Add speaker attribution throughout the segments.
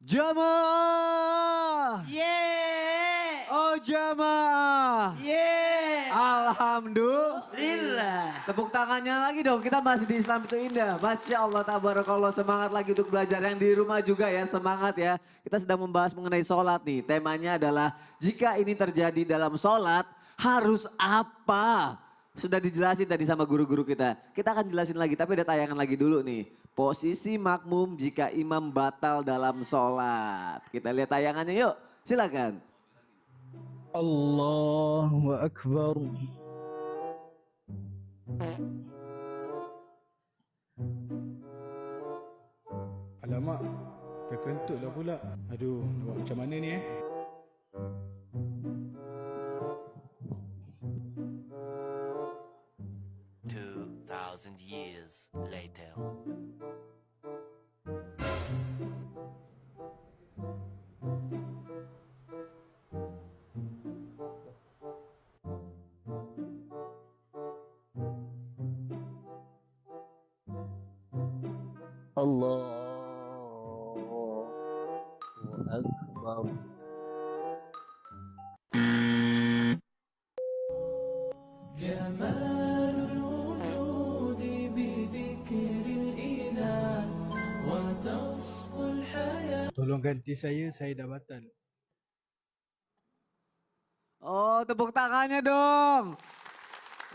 Speaker 1: Jamaah.
Speaker 2: Yeay.
Speaker 1: Oh jamaah.
Speaker 2: Yeay.
Speaker 1: Alhamdulillah. Tepuk tangannya lagi dong, kita masih di Islam itu indah. Masya Allah, tabarakallah, semangat lagi untuk belajar. Yang di rumah juga ya, semangat ya. Kita sedang membahas mengenai sholat nih. Temanya adalah jika ini terjadi dalam sholat, harus apa? Sudah dijelasin tadi sama guru-guru kita. Kita akan jelasin lagi, tapi ada tayangan lagi dulu nih. Posisi makmum jika imam batal dalam sholat. Kita lihat tayangannya yuk, silakan.
Speaker 3: Allahu Akbar. Alamak, terkentut dah pula. Aduh, nak buat macam mana ni?
Speaker 4: 2,000 years later.
Speaker 3: Allahu Akbar.
Speaker 5: جمال الوجود بذكر الإله وتصفو الحياة.
Speaker 3: Tolong ganti saya dah batal.
Speaker 1: Oh, tepuk tangannya dong.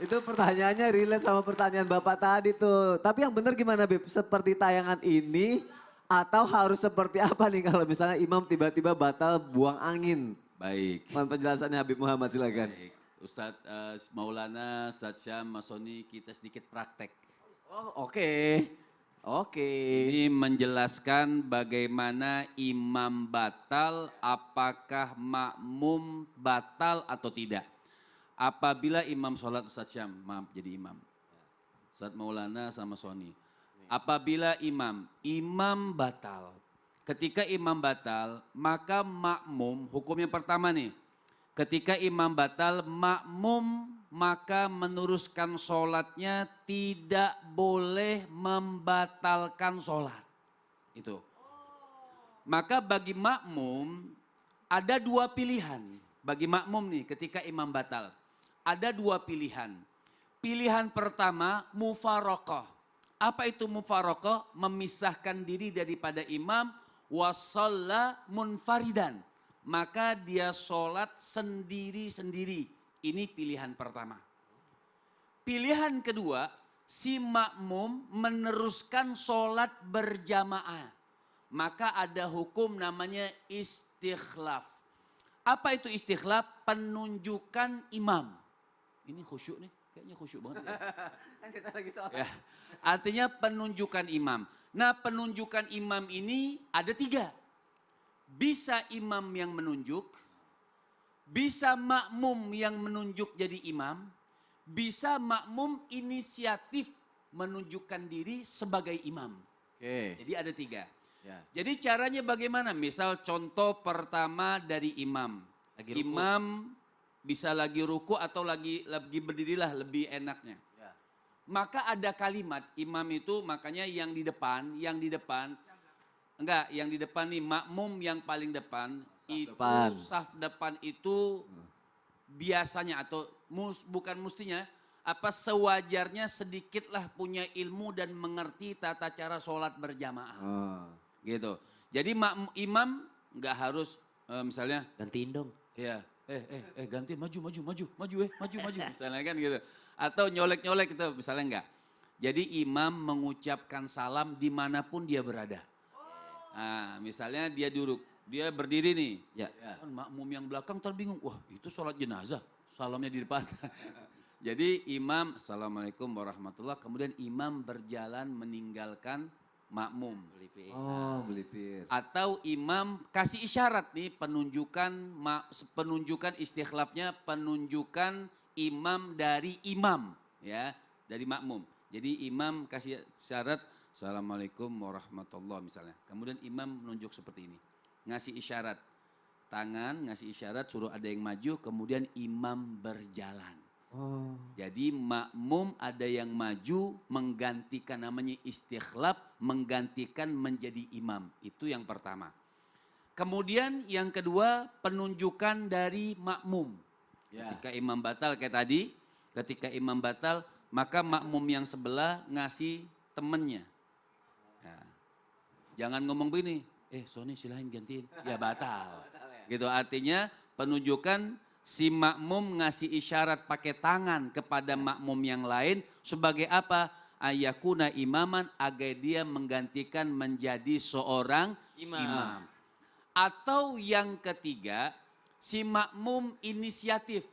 Speaker 1: Itu pertanyaannya relate sama pertanyaan Bapak tadi tuh. Tapi yang benar gimana Beb? Seperti tayangan ini atau harus seperti apa nih kalau misalnya imam tiba-tiba batal buang angin?
Speaker 6: Baik.
Speaker 1: Mohon penjelasannya Habib Muhammad silakan.
Speaker 6: Baik. Ustadz Maulana, Ustadz Syam, Mas Soni, kita sedikit praktek.
Speaker 1: Oh, oke. Oke.
Speaker 6: Ini menjelaskan bagaimana imam batal, apakah makmum batal atau tidak. Apabila imam sholat, Ustadz Syam, maaf jadi imam. Ustadz Maulana sama Soni. Apabila imam batal. Ketika imam batal, maka makmum, hukum yang pertama nih. Ketika imam batal, makmum maka meneruskan sholatnya tidak boleh membatalkan sholat. Itu. Maka bagi makmum ada dua pilihan. Bagi makmum nih ketika imam batal. Ada dua pilihan. Pilihan pertama mufarokoh. Apa itu mufarokoh? Memisahkan diri daripada imam wasalla munfaridan. Maka dia sholat sendiri-sendiri. Ini pilihan pertama. Pilihan kedua, si makmum meneruskan sholat berjamaah. Maka ada hukum namanya istikhlaf. Apa itu istikhlaf? Penunjukan imam. Ini khusyuk nih, kayaknya khusyuk banget ya.
Speaker 1: Kan kita lagi sholat.
Speaker 6: Ya, artinya penunjukan imam. Nah penunjukan imam ini ada tiga. Bisa imam yang menunjuk, bisa makmum yang menunjuk jadi imam, bisa makmum inisiatif menunjukkan diri sebagai imam.
Speaker 1: Oke.
Speaker 6: Jadi ada tiga.
Speaker 1: Ya.
Speaker 6: Jadi caranya bagaimana? Misal contoh pertama dari imam.
Speaker 1: Lagi ruku.
Speaker 6: Imam bisa lagi ruku atau lagi berdirilah lebih enaknya.
Speaker 1: Ya.
Speaker 6: Maka ada kalimat imam itu makanya yang di depan enggak, yang di depan nih makmum yang paling depan
Speaker 1: depan.
Speaker 6: saf depan itu biasanya atau bukan mustinya apa sewajarnya sedikitlah punya ilmu dan mengerti tata cara sholat berjamaah.
Speaker 1: Oh.
Speaker 6: Gitu. Jadi imam enggak harus misalnya
Speaker 2: Gantiin dong.
Speaker 6: ya ganti maju misalnya kan gitu. Atau nyolek-nyolek itu misalnya enggak. Jadi imam mengucapkan salam dimanapun dia berada. Nah, misalnya dia duduk, dia berdiri nih.
Speaker 1: Ya.
Speaker 6: Kan makmum yang belakang ntar bingung, wah itu sholat jenazah, salamnya di depan. Jadi imam, assalamualaikum warahmatullah, kemudian imam berjalan meninggalkan makmum.
Speaker 1: Oh, melipir.
Speaker 6: Atau imam kasih isyarat nih penunjukan istikhlafnya, penunjukan imam dari imam ya, dari makmum. Jadi imam kasih syarat assalamualaikum warahmatullah misalnya. Kemudian imam menunjuk seperti ini. Ngasih isyarat. Tangan ngasih isyarat suruh ada yang maju kemudian imam berjalan.
Speaker 1: Oh.
Speaker 6: Jadi makmum ada yang maju menggantikan namanya istikhlaf, menggantikan menjadi imam. Itu yang pertama. Kemudian yang kedua penunjukan dari makmum.
Speaker 1: Ya.
Speaker 6: Ketika imam batal kayak tadi, ketika imam batal maka makmum yang sebelah ngasih temennya. Nah, jangan ngomong begini, Sony silahin gantiin, ya batal. Gitu artinya penunjukan si makmum ngasih isyarat pakai tangan kepada makmum yang lain sebagai apa? Ayakuna imaman agar dia menggantikan menjadi seorang imam. Atau yang ketiga, si makmum inisiatif.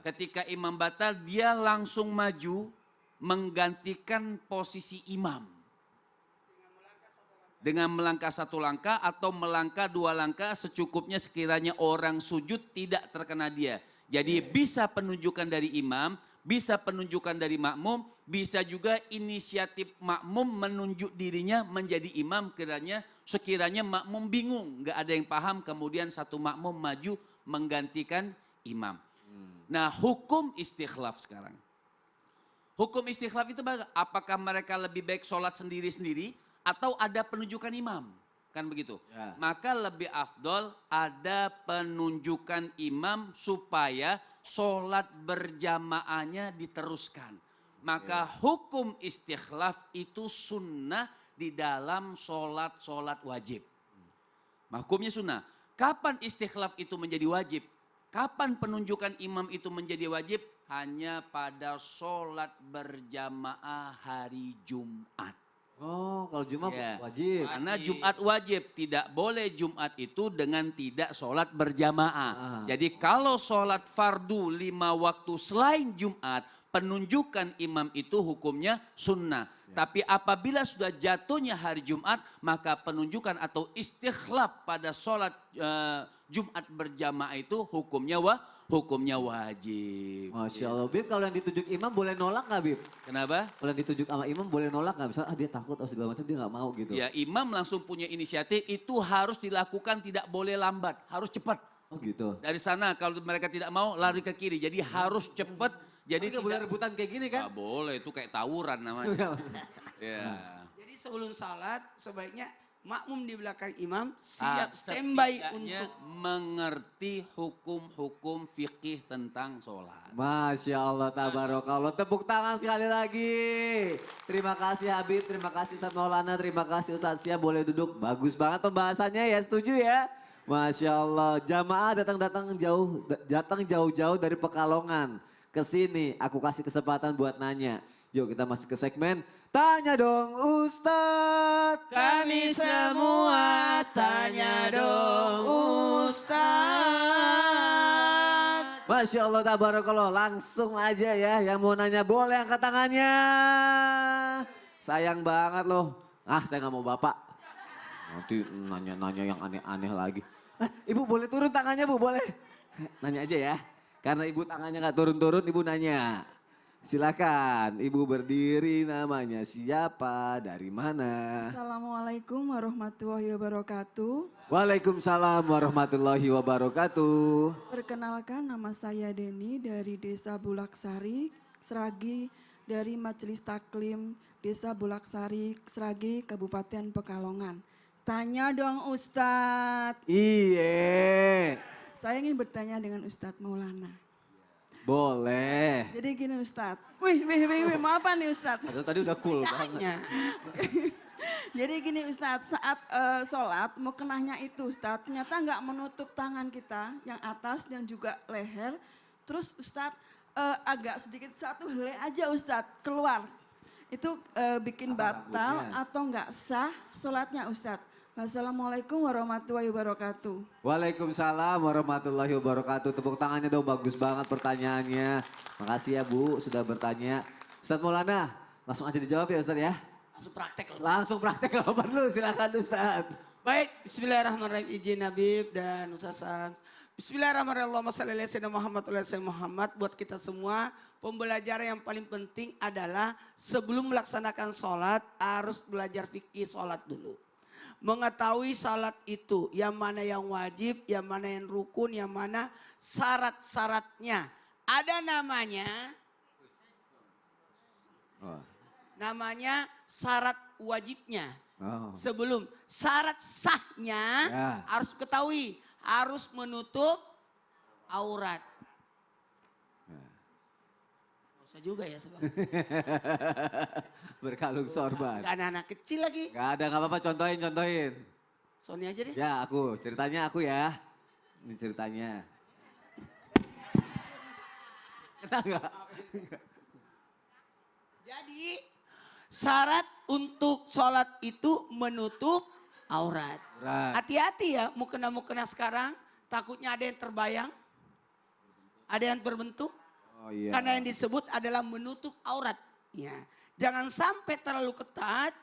Speaker 6: Ketika imam batal dia langsung maju menggantikan posisi imam. Dengan melangkah satu langkah atau melangkah dua langkah secukupnya sekiranya orang sujud tidak terkena dia. Jadi bisa penunjukan dari imam, bisa penunjukan dari makmum, bisa juga inisiatif makmum menunjuk dirinya menjadi imam sekiranya makmum bingung, nggak ada yang paham kemudian satu makmum maju menggantikan imam. Nah hukum istikhlaf sekarang. Hukum istikhlaf itu apakah mereka lebih baik sholat sendiri-sendiri atau ada penunjukan imam? Kan begitu.
Speaker 1: Ya.
Speaker 6: Maka lebih afdol ada penunjukan imam supaya sholat berjamaahnya diteruskan. Maka hukum istikhlaf itu sunnah di dalam sholat wajib. Hukumnya sunnah. Kapan istikhlaf itu menjadi wajib? Kapan penunjukan imam itu menjadi wajib? Hanya pada sholat berjamaah hari Jumat.
Speaker 1: Oh, kalau Jumat
Speaker 6: Ya.
Speaker 1: wajib.
Speaker 6: Karena Jumat wajib, tidak boleh Jumat itu dengan tidak sholat berjamaah. Jadi kalau sholat fardu 5 waktu selain Jumat, penunjukan imam itu hukumnya sunnah. Tapi apabila sudah jatuhnya hari Jumat, maka penunjukan atau istikhlaf pada sholat Jumat berjamaah itu hukumnya wajib.
Speaker 1: Masya Allah. Bib, kalau yang ditunjuk imam boleh nolak nggak Bib?
Speaker 6: Kenapa?
Speaker 1: Kalau yang ditunjuk sama imam boleh nolak nggak? Misalnya dia takut atau segala macam dia nggak mau gitu.
Speaker 6: Ya imam langsung punya inisiatif, itu harus dilakukan, tidak boleh lambat, harus cepat.
Speaker 1: Oh gitu.
Speaker 6: Dari sana kalau mereka tidak mau lari ke kiri, jadi harus cepat. Jadi
Speaker 1: Nggak boleh rebutan kayak gini kan?
Speaker 6: Nggak boleh, itu kayak tawuran namanya. Ya.
Speaker 2: Jadi sebelum salat sebaiknya makmum di belakang imam siap standby
Speaker 6: Setidaknya
Speaker 2: untuk
Speaker 6: mengerti hukum-hukum fikih tentang sholat.
Speaker 1: Masya Allah, tabarakallah. Tepuk tangan sekali lagi. Terima kasih Habib, terima kasih Ustaz Maulana, terima kasih Ustaz Sia. Boleh duduk, bagus banget pembahasannya ya, setuju ya? Masya Allah, jamaah datang jauh-jauh dari Pekalongan ke sini. Aku kasih kesempatan buat nanya. Yuk kita masuk ke segmen Tanya Dong Ustadz.
Speaker 2: kami semua tanya dong Ustaz.
Speaker 1: Masya Allah, tabarakallah. Langsung aja ya, yang mau nanya boleh angkat tangannya. Sayang banget loh. Saya nggak mau bapak. Nanti nanya-nanya yang aneh-aneh lagi. Ibu boleh turun tangannya Bu, boleh. Nanya aja ya. Karena ibu tangannya nggak turun-turun, ibu nanya. Silakan, ibu berdiri, namanya siapa, dari mana?
Speaker 7: Assalamualaikum warahmatullahi wabarakatuh.
Speaker 1: Waalaikumsalam warahmatullahi wabarakatuh.
Speaker 7: Perkenalkan nama saya Deni dari Desa Bulaksari, Sragi, dari Majelis Taklim Desa Bulaksari, Sragi, Kabupaten Pekalongan. Tanya dong Ustadz.
Speaker 1: Iye,
Speaker 7: Saya ingin bertanya dengan Ustadz Maulana.
Speaker 1: boleh.
Speaker 7: Jadi gini Ustadz. Wih, mau apa nih Ustadz?
Speaker 1: Padahal tadi udah cool banget.
Speaker 2: Tanya.
Speaker 7: Jadi gini Ustadz, saat sholat mau kenahnya itu Ustadz, ternyata nggak menutup tangan kita yang atas dan juga leher. Terus Ustadz agak sedikit satu helai aja Ustadz keluar. Itu bikin batal
Speaker 1: rambutnya?
Speaker 7: atau nggak sah sholatnya Ustadz? Wassalamualaikum warahmatullahi wabarakatuh.
Speaker 1: Waalaikumsalam warahmatullahi wabarakatuh. Tepuk tangannya dong, bagus banget pertanyaannya. Makasih ya Bu sudah bertanya. Ustadz Maulana, langsung aja dijawab ya Ustadz ya.
Speaker 2: Langsung praktek.
Speaker 1: Langsung praktek kalau perlu, silakan Ustadz.
Speaker 2: Baik, bismillahirrahmanirrahim. Izin Habib dan Ustaz Sans. Bismillahirrahmanirrahim. Allahumma shalli ala sayyidina Muhammad wa ala sayyidina Muhammad. Buat kita semua, pembelajaran yang paling penting adalah sebelum melaksanakan sholat harus belajar fikih sholat dulu. Mengetahui salat itu, yang mana yang wajib, yang mana yang rukun, yang mana syarat-syaratnya. Ada namanya syarat wajibnya.
Speaker 1: Oh.
Speaker 2: Sebelum syarat sahnya
Speaker 1: Ya.
Speaker 2: harus ketahui, harus menutup aurat. Nggak usah juga ya sebenarnya.
Speaker 1: Berkalung sorban.
Speaker 2: Gak ada anak kecil lagi.
Speaker 1: Gak ada, gak apa-apa, contohin.
Speaker 2: Sony aja deh.
Speaker 1: Ya ceritanya aku ya. Ini ceritanya. Kena gak?
Speaker 2: Jadi syarat untuk sholat itu menutup aurat.
Speaker 1: Berat.
Speaker 2: Hati-hati ya, mukena sekarang takutnya ada yang terbayang, ada yang berbentuk.
Speaker 1: Oh iya.
Speaker 2: Karena yang disebut adalah menutup aurat. Ya. Jangan sampai terlalu ketat.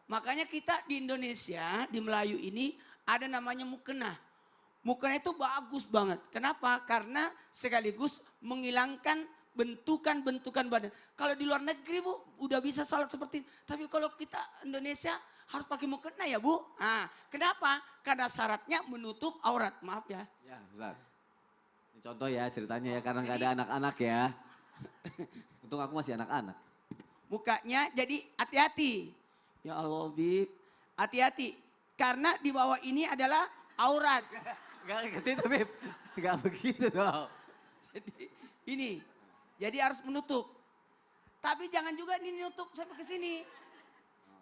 Speaker 2: Makanya kita di Indonesia, di Melayu ini ada namanya mukena. Mukena itu bagus banget. Kenapa? Karena sekaligus menghilangkan bentukan-bentukan badan. Kalau di luar negeri Bu, udah bisa salat seperti ini. Tapi kalau kita Indonesia harus pakai mukena ya Bu. Nah, kenapa? Karena syaratnya menutup aurat. Maaf ya.
Speaker 1: Ya Ustaz. Ini contoh ya ceritanya ya, karena gak ada anak-anak ya. Untung aku masih anak-anak.
Speaker 2: Mukanya jadi hati-hati. Ya Allah Bib, hati-hati. Karena di bawah ini adalah aurat.
Speaker 1: Gak ke situ Bib. Gak begitu dong.
Speaker 2: Jadi ini, jadi harus menutup. Tapi jangan juga ini nutup sampai ke sini.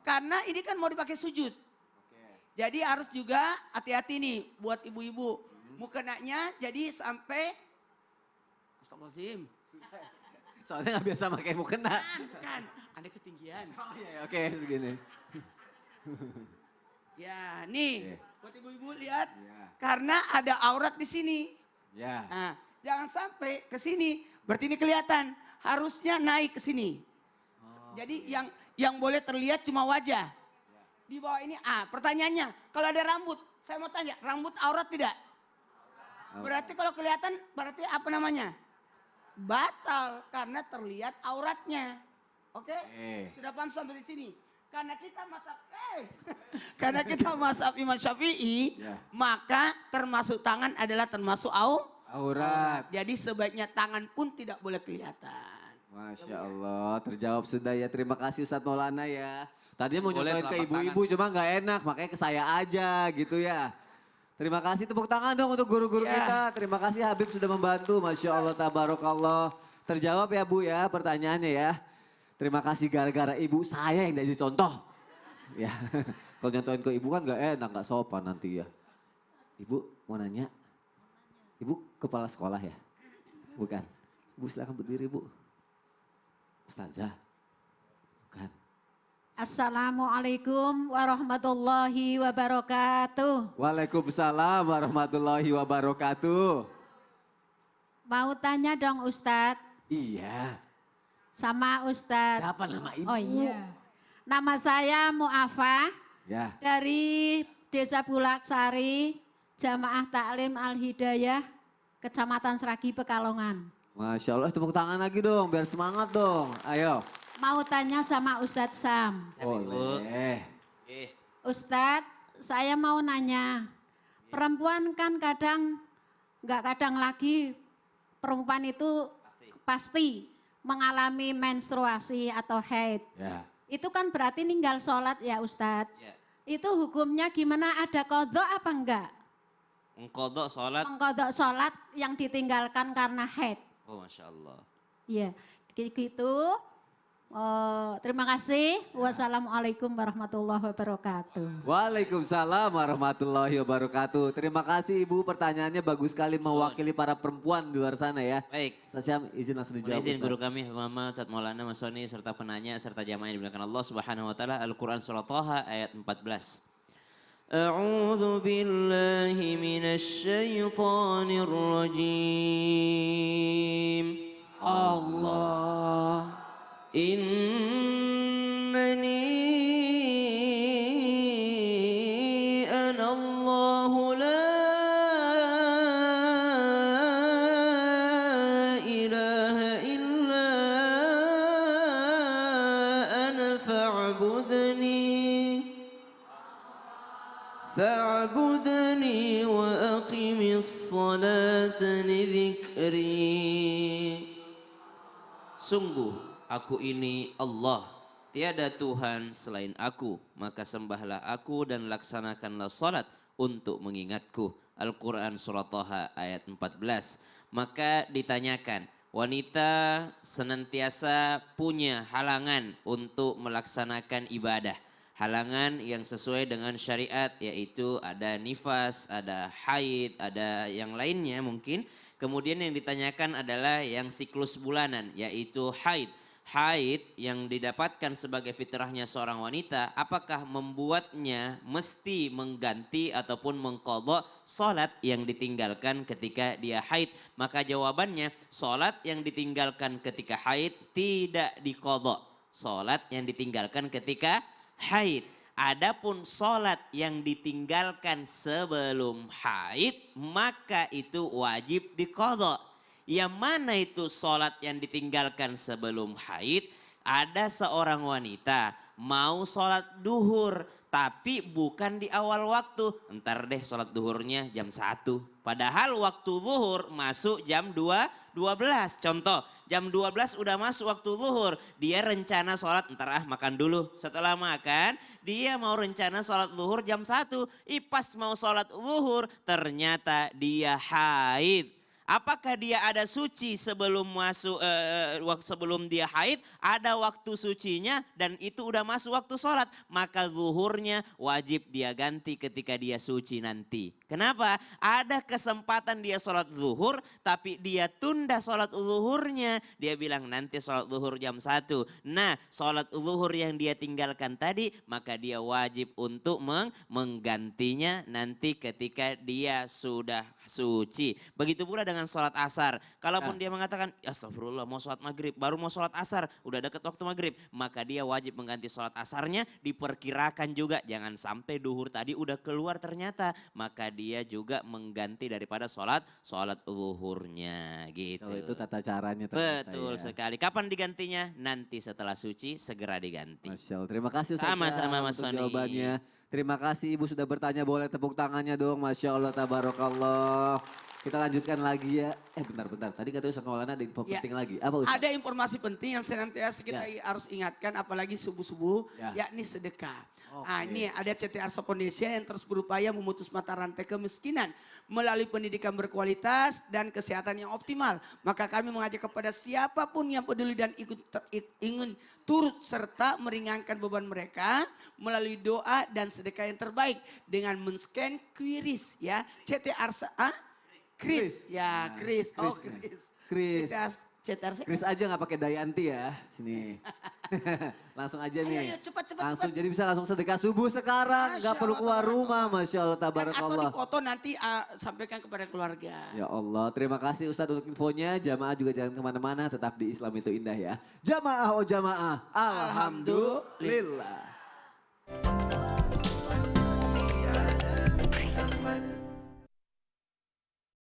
Speaker 2: Karena ini kan mau dipakai sujud. Jadi harus juga hati-hati nih buat ibu-ibu. Mukenanya jadi sampai, astagfirullahaladzim.
Speaker 1: Soalnya gak biasa pakai mukena.
Speaker 2: Bukan, ada ketinggian.
Speaker 1: Oh iya, oke segini.
Speaker 2: Ya nih,
Speaker 1: Oke.
Speaker 2: buat ibu-ibu lihat.
Speaker 1: Ya.
Speaker 2: Karena ada aurat di sini.
Speaker 1: Ya.
Speaker 2: Nah, jangan sampai ke sini. Berarti ini kelihatan. Harusnya naik ke sini. Jadi yang boleh terlihat cuma wajah. Di bawah ini, pertanyaannya. Kalau ada rambut, saya mau tanya, rambut aurat tidak? Berarti kalau kelihatan, berarti apa namanya? Batal, karena terlihat auratnya. Oke? Sudah paham sampai di sini? Karena kita mazhab, karena kita mazhab Imam Syafi'i,
Speaker 1: Ya.
Speaker 2: maka termasuk tangan adalah termasuk
Speaker 1: Aurat.
Speaker 2: jadi sebaiknya tangan pun tidak boleh kelihatan.
Speaker 1: Masya Allah, terjawab sudah ya. Terima kasih Ustadz Maulana ya. Tadinya mau
Speaker 6: Boleh
Speaker 1: nyontohin ke
Speaker 6: telapak
Speaker 1: ibu-ibu cuma nggak enak, makanya ke saya aja gitu ya. Terima kasih, tepuk tangan dong untuk guru-guru
Speaker 2: Ya.
Speaker 1: kita. Terima kasih Habib sudah membantu. Masya Allah, tabarakallah. Terjawab ya Bu ya pertanyaannya ya. Terima kasih gara-gara ibu saya yang jadi contoh. Ya, kalau nyontohin ke ibu kan nggak enak, nggak sopan nanti ya. Ibu mau nanya, ibu kepala sekolah ya? Bukan. Bu silakan berdiri Bu. Ustazah. Bukan.
Speaker 8: Assalamualaikum warahmatullahi wabarakatuh.
Speaker 1: Waalaikumsalam warahmatullahi wabarakatuh.
Speaker 8: Mau tanya dong Ustadz,
Speaker 1: Iya.
Speaker 8: sama Ustadz.
Speaker 1: Siapa nama ibu?
Speaker 8: Oh iya. Nama saya Mu'afah
Speaker 1: Ya.
Speaker 8: dari Desa Bulaksari, Jamaah Taklim Al-Hidayah, Kecamatan Seragi, Pekalongan.
Speaker 1: Masya Allah, tepuk tangan lagi dong biar semangat dong. Ayo.
Speaker 8: Mau tanya sama Ustadz Sam.
Speaker 1: Boleh.
Speaker 8: Ustadz, saya mau nanya. Perempuan kan nggak kadang lagi, perempuan itu pasti mengalami menstruasi atau haid.
Speaker 1: Ya.
Speaker 8: Itu kan berarti ninggal sholat ya Ustadz.
Speaker 6: Ya.
Speaker 8: Itu hukumnya gimana, ada kodok apa enggak?
Speaker 9: Mengkodok sholat.
Speaker 8: Mengkodok sholat yang ditinggalkan karena haid.
Speaker 9: Oh Masya Allah.
Speaker 8: Iya, gitu. Terima kasih. Wassalamualaikum warahmatullahi wabarakatuh.
Speaker 1: Waalaikumsalam warahmatullahi wabarakatuh. Terima kasih Ibu, pertanyaannya bagus sekali mewakili para perempuan di luar sana ya.
Speaker 9: Baik.
Speaker 1: Ustaz Syam, izin langsung
Speaker 9: Mohon
Speaker 1: dijawab.
Speaker 9: izin
Speaker 1: Ustaz.
Speaker 9: guru kami Muhammad Ustadz Maulana Mas Soni serta penanya serta jamaah yang dimuliakan Allah Subhanahu wa taala, Al-Qur'an surah Thaha ayat 14. A'udzu billahi minasy syaithanir rajim.
Speaker 2: Allah.
Speaker 9: Innani ana Allahu la ilaha illa ana fa'budni wa aqimis salata li dzikri. Sungguh aku ini Allah, tiada Tuhan selain aku, maka sembahlah aku dan laksanakanlah salat untuk mengingatku. Al-Quran Surah Thaha ayat 14. Maka ditanyakan, wanita senantiasa punya halangan untuk melaksanakan ibadah. Halangan yang sesuai dengan syariat, yaitu ada nifas, ada haid, ada yang lainnya mungkin. Kemudian yang ditanyakan adalah yang siklus bulanan, yaitu haid. Haid yang didapatkan sebagai fitrahnya seorang wanita, apakah membuatnya mesti mengganti ataupun mengqadha salat yang ditinggalkan ketika dia haid? Maka jawabannya, salat yang ditinggalkan ketika haid tidak diqadha. Salat yang ditinggalkan ketika haid. Adapun salat yang ditinggalkan sebelum haid, maka itu wajib diqadha. Yang mana itu salat yang ditinggalkan sebelum haid? Ada seorang wanita mau salat duhur tapi bukan di awal waktu. Ntar deh salat duhurnya jam 1. Padahal waktu zuhur masuk jam 12. Contoh, jam 12 udah masuk waktu zuhur. Dia rencana sholat, ntar makan dulu. Setelah makan, dia mau rencana sholat zuhur jam 1. Pas mau sholat zuhur, ternyata dia haid. Apakah dia ada suci sebelum masuk sebelum dia haid? Ada waktu sucinya dan itu udah masuk waktu sholat. Maka zuhurnya wajib dia ganti ketika dia suci nanti. Kenapa? Ada kesempatan dia sholat zuhur tapi dia tunda sholat zuhurnya. Dia bilang nanti sholat zuhur jam 1. Nah sholat zuhur yang dia tinggalkan tadi maka dia wajib untuk menggantinya nanti ketika dia sudah suci. Begitu pula dengan sholat asar. Kalaupun dia mengatakan, astagfirullah mau sholat maghrib, baru mau sholat asar, udah deket waktu maghrib. Maka dia wajib mengganti sholat asarnya, diperkirakan juga. Jangan sampai duhur tadi udah keluar ternyata. Maka dia juga mengganti daripada sholat zuhurnya gitu.
Speaker 1: Kalau itu tata caranya.
Speaker 9: Betul sekali. Kapan digantinya? Nanti setelah suci segera diganti.
Speaker 1: Masya Allah. Terima kasih Ustaz
Speaker 9: Sama-sama Mas
Speaker 1: untuk
Speaker 9: Sony.
Speaker 1: jawabannya. Terima kasih Ibu sudah bertanya, boleh tepuk tangannya dong. Masya Allah, tabarakallah. Kita lanjutkan lagi ya. Bentar. Tadi katanya Ustaz Maulana ada info penting lagi. Apa Ustaz?
Speaker 2: Ada informasi penting yang senantiasa kita harus ingatkan apalagi subuh-subuh, yakni sedekah. Ini ada CT Arsa Foundation yang terus berupaya memutus mata rantai kemiskinan melalui pendidikan berkualitas dan kesehatan yang optimal. Maka kami mengajak kepada siapapun yang peduli dan ingin turut serta meringankan beban mereka melalui doa dan sedekah yang terbaik dengan men-scan QRIS ya. CT Arsa Kris. Ya, Kris. Oh, Kris.
Speaker 1: Kris aja nggak pakai Dayanti ya. Sini. Langsung aja nih.
Speaker 2: Ayo, cepat.
Speaker 1: Langsung jadi bisa langsung sedekah subuh sekarang. Nggak perlu keluar rumah. Masya Allah, tabarakallah.
Speaker 2: Atau di foto nanti sampaikan kepada keluarga.
Speaker 1: Ya Allah, terima kasih Ustadz untuk infonya. Jamaah juga jangan kemana-mana, tetap di Islam itu indah ya. Jamaah oh jamaah. Alhamdulillah.